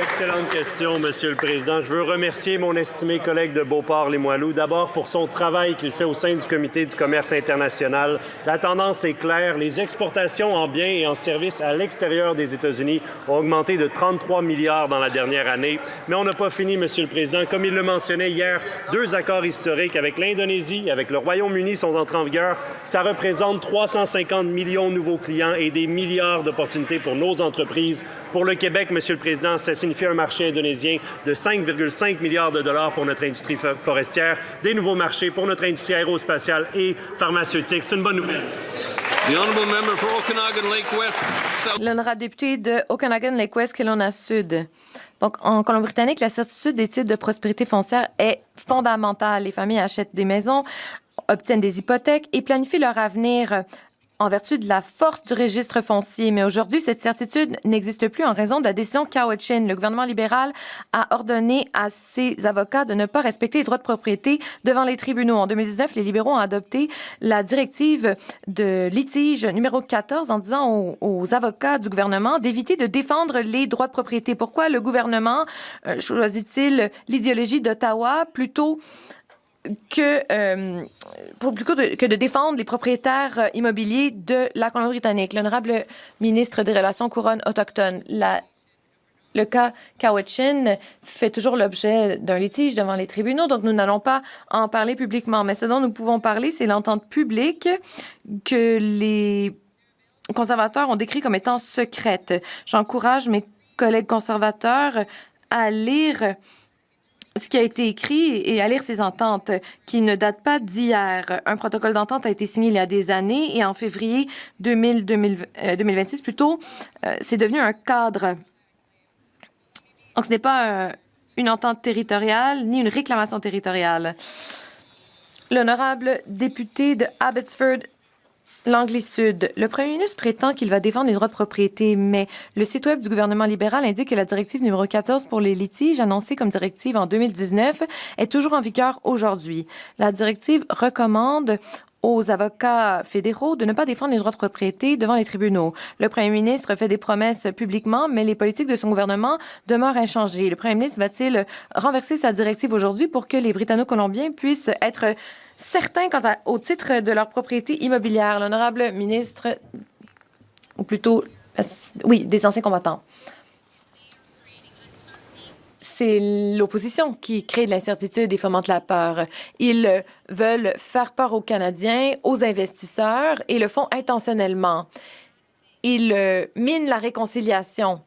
Excellente question, Monsieur le Président. Je veux remercier mon estimé collègue de Beauport-Limoilou, d'abord pour son travail qu'il fait au sein du Comité du commerce international. La tendance est claire. Les exportations en biens et en services à l'extérieur des États-Unis ont augmenté de 33 milliards dans la dernière année. Mais on n'a pas fini, Monsieur le Président. Comme il le mentionnait hier, 2 accords historiques avec l'Indonésie et avec le Royaume-Uni sont entrés en vigueur. Ça représente 350 millions de nouveaux clients et des milliards d'opportunités pour nos entreprises. Pour le Québec, Monsieur le Président, ça signifie un marché indonésien de 5,5 milliards de dollars pour notre industrie forestière, des nouveaux marchés pour notre industrie aérospatiale et pharmaceutique. C'est une bonne nouvelle. L'honorable député de Okanagan-Lake-West, Kelowna Sud. Donc, en Colombie-Britannique, la certitude des titres de prospérité foncière est fondamentale. Les familles achètent des maisons, obtiennent des hypothèques et planifient leur avenir en vertu de la force du registre foncier. Mais aujourd'hui, cette certitude n'existe plus en raison de la décision Cowichan. Le gouvernement libéral a ordonné à ses avocats de ne pas respecter les droits de propriété devant les tribunaux. En 2019, les libéraux ont adopté la directive de litige numéro 14 en disant aux avocats du gouvernement d'éviter de défendre les droits de propriété. Pourquoi le gouvernement choisit-il l'idéologie d'Ottawa plutôt que de défendre les propriétaires immobiliers de la Colombie-Britannique? L'honorable ministre des Relations couronnes autochtones, le cas Cowichan fait toujours l'objet d'un litige devant les tribunaux, donc nous n'allons pas en parler publiquement. Mais ce dont nous pouvons parler, c'est l'entente publique que les conservateurs ont décrit comme étant secrète. J'encourage mes collègues conservateurs à lire ce qui a été écrit et à lire ces ententes qui ne datent pas d'hier. Un protocole d'entente a été signé il y a des années et en février 2026, plutôt, c'est devenu un cadre. Donc, ce n'est pas une entente territoriale ni une réclamation territoriale. L'honorable député de Abbotsford, Langley-Sud. Le premier ministre prétend qu'il va défendre les droits de propriété, mais le site web du gouvernement libéral indique que la directive numéro 14 pour les litiges, annoncée comme directive en 2019, est toujours en vigueur aujourd'hui. La directive recommande aux avocats fédéraux de ne pas défendre les droits de propriété devant les tribunaux. Le premier ministre fait des promesses publiquement, mais les politiques de son gouvernement demeurent inchangées. Le premier ministre va-t-il renverser sa directive aujourd'hui pour que les Britanno-Colombiens puissent être certains quant au titre de leur propriété immobilière? L'honorable ministre, ou plutôt, oui, des anciens combattants. C'est l'opposition qui crée de l'incertitude et fomente la peur. Ils veulent faire peur aux Canadiens, aux investisseurs et le font intentionnellement. Ils minent la réconciliation.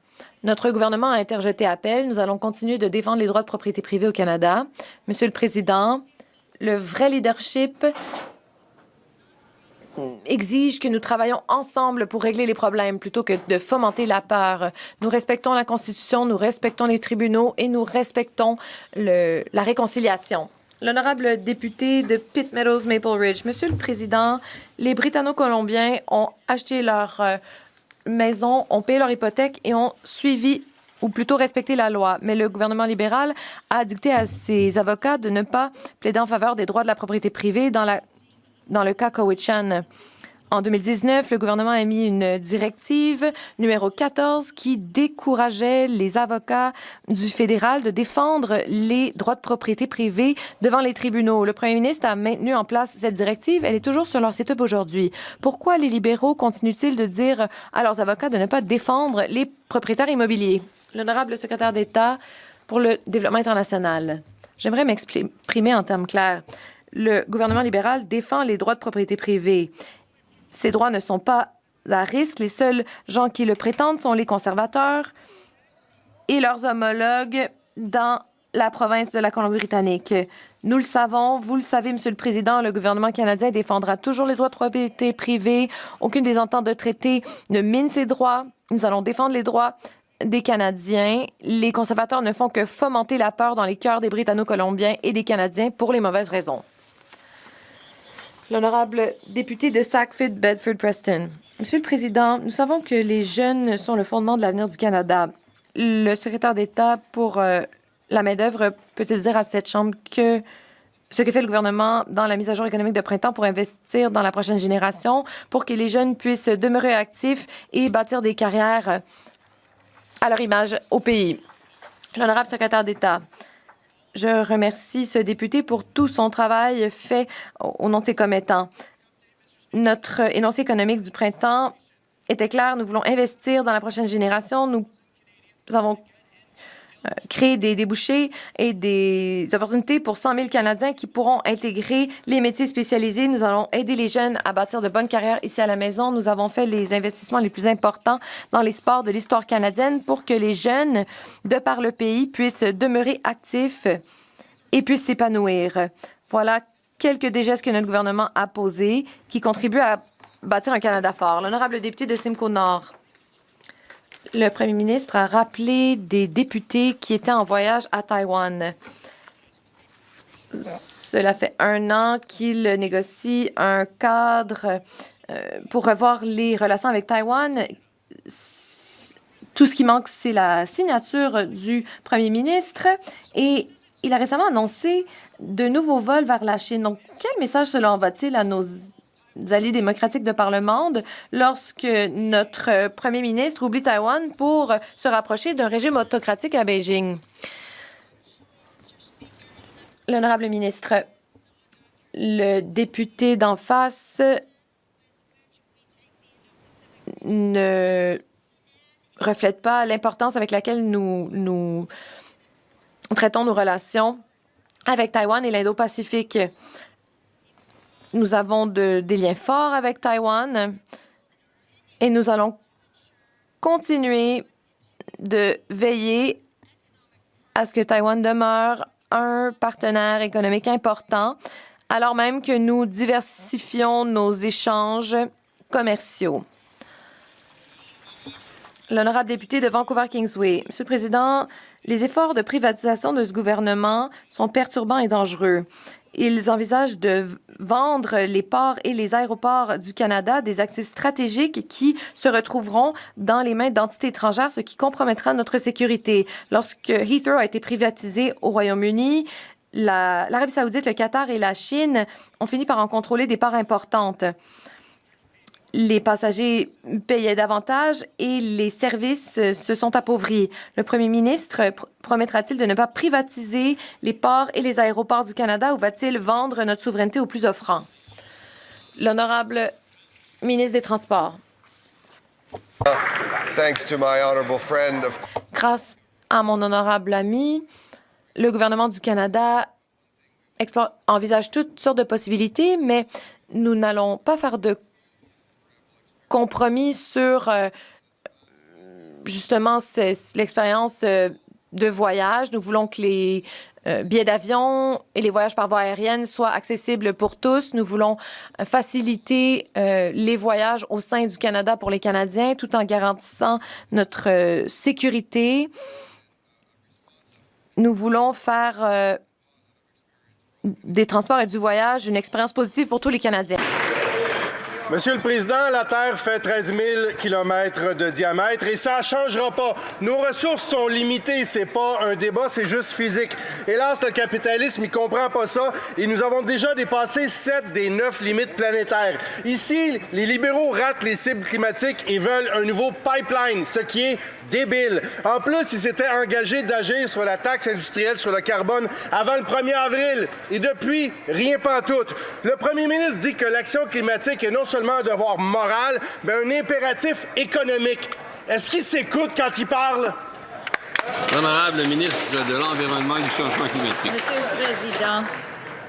Notre gouvernement a interjeté appel. Nous allons continuer de défendre les droits de propriété privée au Canada. Monsieur le Président, le vrai leadership exige que nous travaillons ensemble pour régler les problèmes plutôt que de fomenter la peur. Nous respectons la Constitution, nous respectons les tribunaux et nous respectons la réconciliation. L'honorable député de Pitt Meadows, Maple Ridge. Monsieur le Président, les Britanno-Colombiens ont acheté leur maison, ont payé leur hypothèque et ont suivi ou plutôt respecter la loi. Mais le gouvernement libéral a dicté à ses avocats de ne pas plaider en faveur des droits de la propriété privée dans le cas Cowichan. En 2019, le gouvernement a émis une directive numéro 14 qui décourageait les avocats du fédéral de défendre les droits de propriété privée devant les tribunaux. Le premier ministre a maintenu en place cette directive. Elle est toujours sur leur site web aujourd'hui. Pourquoi les libéraux continuent-ils de dire à leurs avocats de ne pas défendre les propriétaires immobiliers? L'honorable secrétaire d'État pour le développement international. J'aimerais m'exprimer en termes clairs. Le gouvernement libéral défend les droits de propriété privée. Ces droits ne sont pas à risque. Les seuls gens qui le prétendent sont les conservateurs et leurs homologues dans la province de la Colombie-Britannique. Nous le savons, vous le savez, Monsieur le Président, le gouvernement canadien défendra toujours les droits de propriété privée. Aucune des ententes de traité ne mine ces droits. Nous allons défendre les droits des Canadiens. Les conservateurs ne font que fomenter la peur dans les cœurs des Britanno-Colombiens et des Canadiens pour les mauvaises raisons. L'honorable député de Sackville, Bedford-Preston. Monsieur le Président, nous savons que les jeunes sont le fondement de l'avenir du Canada. Le secrétaire d'État pour la main-d'œuvre peut-il dire à cette Chambre que ce que fait le gouvernement dans la mise à jour économique de printemps pour investir dans la prochaine génération, pour que les jeunes puissent demeurer actifs et bâtir des carrières à leur image au pays? L'honorable secrétaire d'État, je remercie ce député pour tout son travail fait au nom de ses commettants. Notre énoncé économique du printemps était clair. Nous voulons investir dans la prochaine génération. Nous avons créé des débouchés et des opportunités pour 100 000 Canadiens qui pourront intégrer les métiers spécialisés. Nous allons aider les jeunes à bâtir de bonnes carrières ici à la maison. Nous avons fait les investissements les plus importants dans les sports de l'histoire canadienne pour que les jeunes, de par le pays, puissent demeurer actifs et puissent s'épanouir. Voilà quelques des gestes que notre gouvernement a posés qui contribuent à bâtir un Canada fort. L'honorable député de Simcoe Nord. Le premier ministre a rappelé des députés qui étaient en voyage à Taïwan. Cela fait 1 an qu'il négocie un cadre pour revoir les relations avec Taïwan. Tout ce qui manque, c'est la signature du premier ministre et il a récemment annoncé de nouveaux vols vers la Chine. Donc, quel message cela envoie-t-il à nos alliés démocratiques de par le monde lorsque notre premier ministre oublie Taïwan pour se rapprocher d'un régime autocratique à Beijing? L'honorable ministre, le député d'en face ne reflète pas l'importance avec laquelle nous traitons nos relations avec Taïwan et l'Indo-Pacifique. Nous avons des liens forts avec Taïwan et nous allons continuer de veiller à ce que Taïwan demeure un partenaire économique important, alors même que nous diversifions nos échanges commerciaux. L'honorable député de Vancouver-Kingsway. Monsieur le Président, les efforts de privatisation de ce gouvernement sont perturbants et dangereux. Ils envisagent de vendre les ports et les aéroports du Canada, des actifs stratégiques qui se retrouveront dans les mains d'entités étrangères, ce qui compromettra notre sécurité. Lorsque Heathrow a été privatisé au Royaume-Uni, l'Arabie saoudite, le Qatar et la Chine ont fini par en contrôler des parts importantes. Les passagers payaient davantage et les services se sont appauvris. Le premier ministre promettra-t-il de ne pas privatiser les ports et les aéroports du Canada ou va-t-il vendre notre souveraineté aux plus offrants? L'honorable ministre des Transports. Grâce à mon honorable ami, le gouvernement du Canada envisage toutes sortes de possibilités, mais nous n'allons pas faire de compromis sur justement l'expérience de voyage. Nous voulons que les billets d'avion et les voyages par voie aérienne soient accessibles pour tous. Nous voulons faciliter les voyages au sein du Canada pour les Canadiens tout en garantissant notre sécurité. Nous voulons faire des transports et du voyage une expérience positive pour tous les Canadiens. Monsieur le Président, la Terre fait 13 000 km de diamètre et ça ne changera pas. Nos ressources sont limitées, c'est pas un débat, c'est juste physique. Hélas, le capitalisme, il comprend pas ça et nous avons déjà dépassé 7 des 9 limites planétaires. Ici, les libéraux ratent les cibles climatiques et veulent un nouveau pipeline, ce qui est débile. En plus, ils s'étaient engagés d'agir sur la taxe industrielle sur le carbone avant le 1er avril. Et depuis, rien pantoute. Le premier ministre dit que l'action climatique est non seulement un devoir moral, mais un impératif économique. Est-ce qu'il s'écoute quand il parle? L'honorable ministre de l'Environnement et du Changement climatique. Monsieur le Président,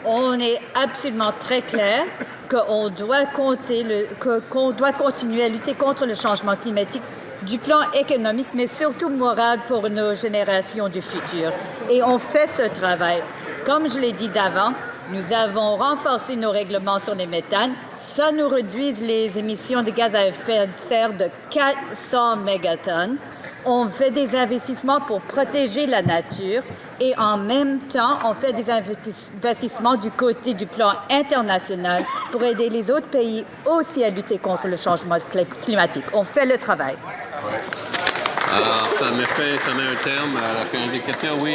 on est absolument très clair qu'on doit continuer à lutter contre le changement climatique du plan économique, mais surtout moral pour nos générations du futur. Et on fait ce travail. Comme je l'ai dit d'avant, nous avons renforcé nos règlements sur les méthanes. Ça nous réduit les émissions de gaz à effet de serre de 400 mégatonnes. On fait des investissements pour protéger la nature et en même temps, on fait des investissements du côté du plan international pour aider les autres pays aussi à lutter contre le changement climatique. On fait le travail. Alors, ça met un terme à la période des questions. Oui.